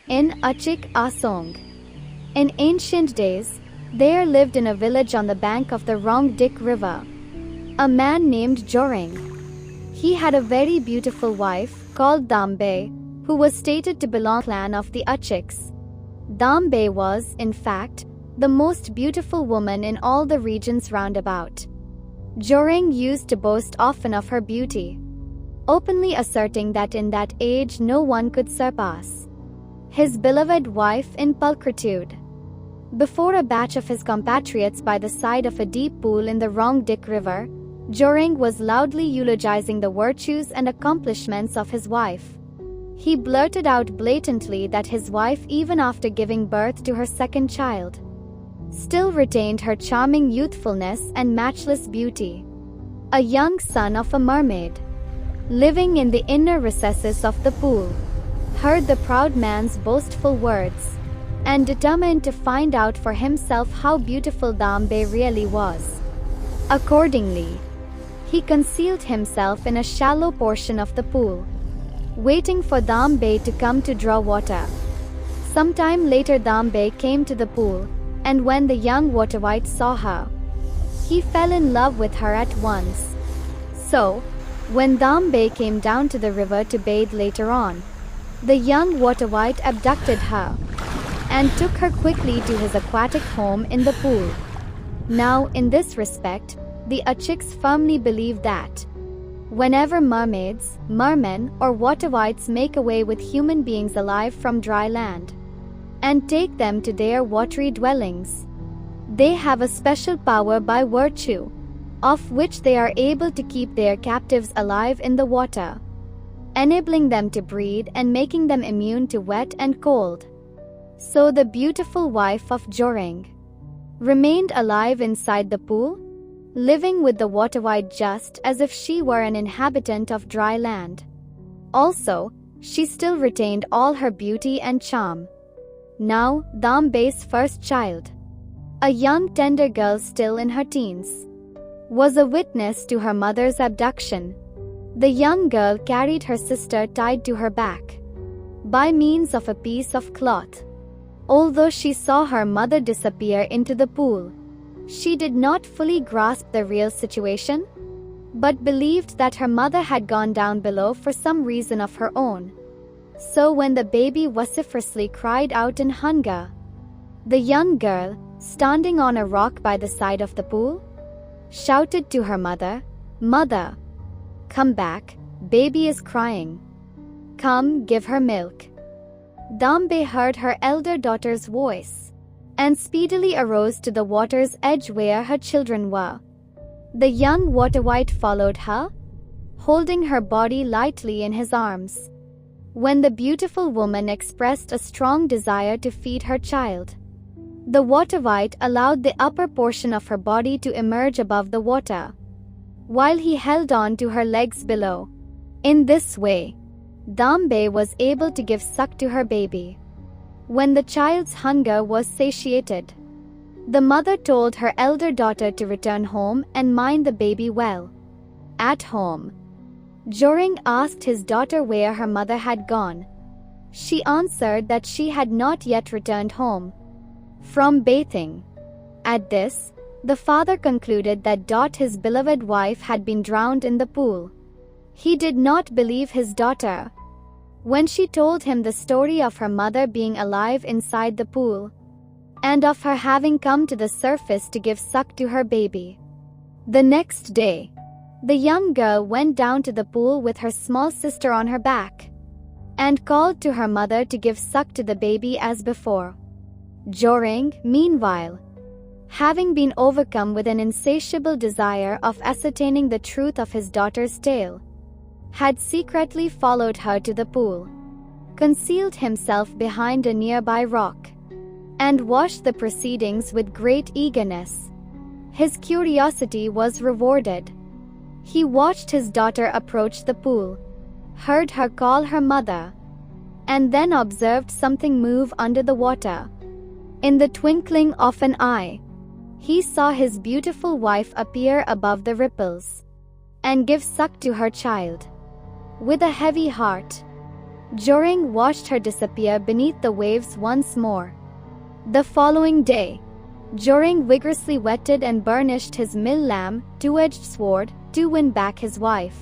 in Achik, Asong. In ancient days, there lived in a village on the bank of the Rongdik River a man named Joreng. He had a very beautiful wife called Dombe, who was stated to belong to the clan of the Achiks. Dombe was, in fact, the most beautiful woman in all the regions round about. Joreng used to boast often of her beauty, openly asserting that in that age no one could surpass his beloved wife in pulchritude. Before a batch of his compatriots by the side of a deep pool in the Rongdik River, Joreng was loudly eulogizing the virtues and accomplishments of his wife. He blurted out blatantly that his wife, even after giving birth to her second child, still retained her charming youthfulness and matchless beauty. A young son of a mermaid, living in the inner recesses of the pool, heard the proud man's boastful words and determined to find out for himself how beautiful Dombe really was. Accordingly, he concealed himself in a shallow portion of the pool, waiting for Dombe to come to draw water. Sometime later Dombe came to the pool, and when the young water-wight saw her, he fell in love with her at once. So, when Dombe came down to the river to bathe later on, the young water-wight abducted her and took her quickly to his aquatic home in the pool. Now, in this respect, the Achiks firmly believe that whenever mermaids, mermen, or water-wights make away with human beings alive from dry land and take them to their watery dwellings, they have a special power by virtue of which they are able to keep their captives alive in the water, enabling them to breed and making them immune to wet and cold. So the beautiful wife of Joreng remained alive inside the pool, living with the water-wight just as if she were an inhabitant of dry land. Also, she still retained all her beauty and charm. Now, Dombe's first child, a young tender girl still in her teens, was a witness to her mother's abduction. The young girl carried her sister tied to her back by means of a piece of cloth. Although she saw her mother disappear into the pool, she did not fully grasp the real situation, but believed that her mother had gone down below for some reason of her own. So when the baby vociferously cried out in hunger, the young girl, standing on a rock by the side of the pool, shouted to her mother, "Mother, come back, baby is crying. Come, give her milk." Dombe heard her elder daughter's voice and speedily arose to the water's edge where her children were. The young water-wight followed her, holding her body lightly in his arms. When the beautiful woman expressed a strong desire to feed her child, the water-wight allowed the upper portion of her body to emerge above the water, while he held on to her legs below. In this way, Dombe was able to give suck to her baby. When the child's hunger was satiated, the mother told her elder daughter to return home and mind the baby well. At home, Joreng asked his daughter where her mother had gone. She answered that she had not yet returned home from bathing. At this, the father concluded that his beloved wife had been drowned in the pool. He did not believe his daughter when she told him the story of her mother being alive inside the pool and of her having come to the surface to give suck to her baby. The next day, the young girl went down to the pool with her small sister on her back and called to her mother to give suck to the baby as before. Joreng, meanwhile, having been overcome with an insatiable desire of ascertaining the truth of his daughter's tale, had secretly followed her to the pool, concealed himself behind a nearby rock, and watched the proceedings with great eagerness. His curiosity was rewarded. He watched his daughter approach the pool, heard her call her mother, and then observed something move under the water. In the twinkling of an eye, he saw his beautiful wife appear above the ripples and give suck to her child. With a heavy heart, Joreng watched her disappear beneath the waves once more. The following day, Joreng vigorously whetted and burnished his mill lamb, two-edged sword, to win back his wife.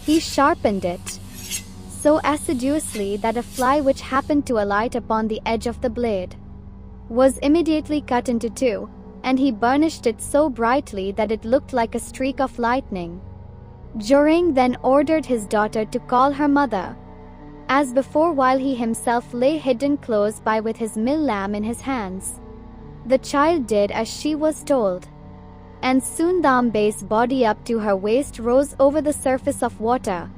He sharpened it so assiduously that a fly which happened to alight upon the edge of the blade was immediately cut into two, and he burnished it so brightly that it looked like a streak of lightning. Joreng then ordered his daughter to call her mother, as before, while he himself lay hidden close by with his mill lamb in his hands. The child did as she was told, and soon Dombe's body up to her waist rose over the surface of water,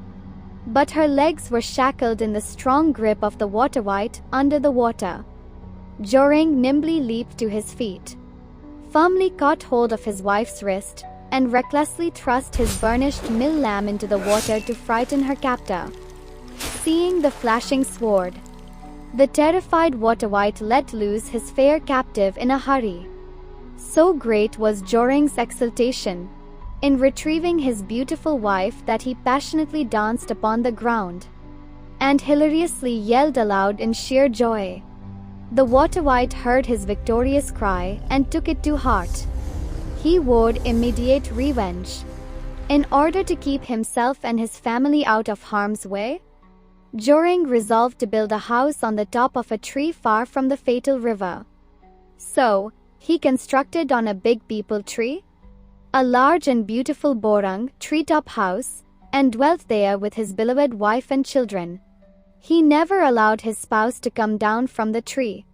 but her legs were shackled in the strong grip of the water-wight under the water. Joreng nimbly leaped to his feet, firmly caught hold of his wife's wrist, and recklessly thrust his burnished mill lamb into the water to frighten her captor. Seeing the flashing sword, the terrified water-wight let loose his fair captive in a hurry. So great was Joreng's exultation in retrieving his beautiful wife that he passionately danced upon the ground and hilariously yelled aloud in sheer joy. The water-wight heard his victorious cry and took it to heart. He vowed immediate revenge. In order to keep himself and his family out of harm's way, Joreng resolved to build a house on the top of a tree far from the fatal river. So, he constructed on a big peepal tree a large and beautiful borang treetop house, and dwelt there with his beloved wife and children. He never allowed his spouse to come down from the tree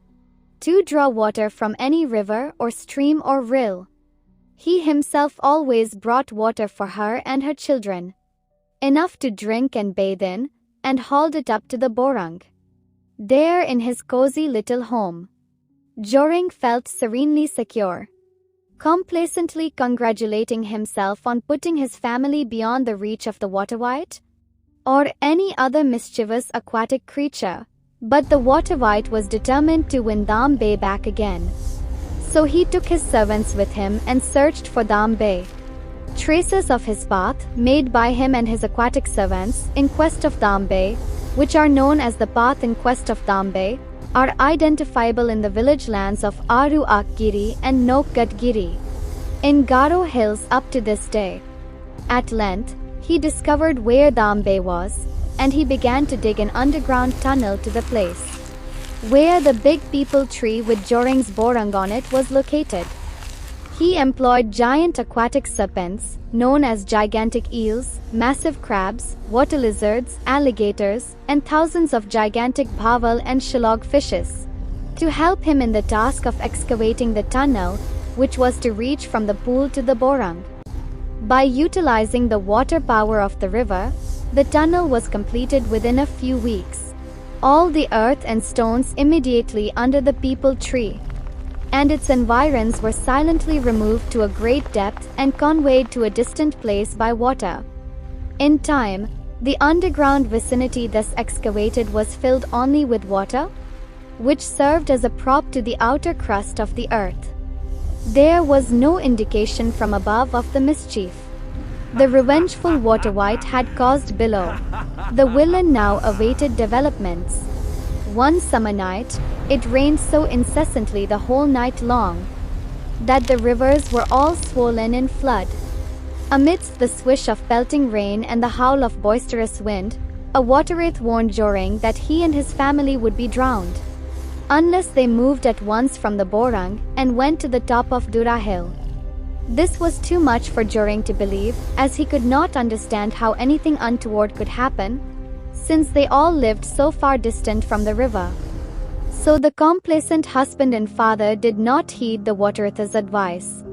to draw water from any river or stream or rill. He himself always brought water for her and her children, enough to drink and bathe in, and hauled it up to the borang. There in his cozy little home, Joreng felt serenely secure, complacently congratulating himself on putting his family beyond the reach of the water-wight or any other mischievous aquatic creature. But the water-wight was determined to win Dombe back again. So he took his servants with him and searched for Dombe. Traces of his path, made by him and his aquatic servants in quest of Dombe, which are known as the path in quest of Dombe, are identifiable in the village lands of Achik and Giri in Garo Hills up to this day. At length, he discovered where Dombe was, and he began to dig an underground tunnel to the place where the big peepal tree with Joreng's borang on it was located. He employed giant aquatic serpents, known as gigantic eels, massive crabs, water lizards, alligators, and thousands of gigantic bhaval and shillog fishes, to help him in the task of excavating the tunnel, which was to reach from the pool to the borang. By utilizing the water power of the river, the tunnel was completed within a few weeks. All the earth and stones immediately under the peepal tree and its environs were silently removed to a great depth and conveyed to a distant place by water. In time, the underground vicinity thus excavated was filled only with water, which served as a prop to the outer crust of the earth. There was no indication from above of the mischief the revengeful water-wight had caused below. The villain now awaited developments. One summer night, it rained so incessantly the whole night long that the rivers were all swollen in flood. Amidst the swish of pelting rain and the howl of boisterous wind, a water-wraith warned Joreng that he and his family would be drowned unless they moved at once from the borang and went to the top of Dura Hill. This was too much for Joreng to believe, as he could not understand how anything untoward could happen, since they all lived so far distant from the river. So the complacent husband and father did not heed the water-wraith's advice.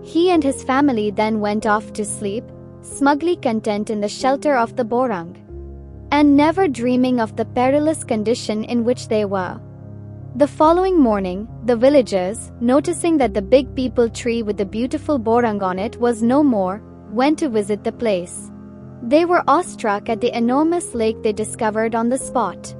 He and his family then went off to sleep, smugly content in the shelter of the borang, and never dreaming of the perilous condition in which they were. The following morning, the villagers, noticing that the big peepal tree with the beautiful borang on it was no more, went to visit the place. They were awestruck at the enormous lake they discovered on the spot.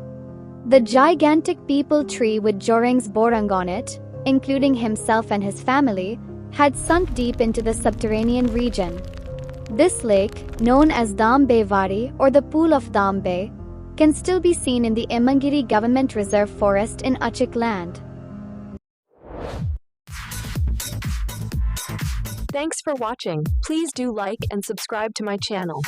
The gigantic peepal tree with Joreng's borang on it, including himself and his family, had sunk deep into the subterranean region. This lake, known as Dombe Wari or the Pool of Dombe, can still be seen in the Emangiri Government Reserve Forest in Achik land. Thanks for watching. Please do like and subscribe to my channel.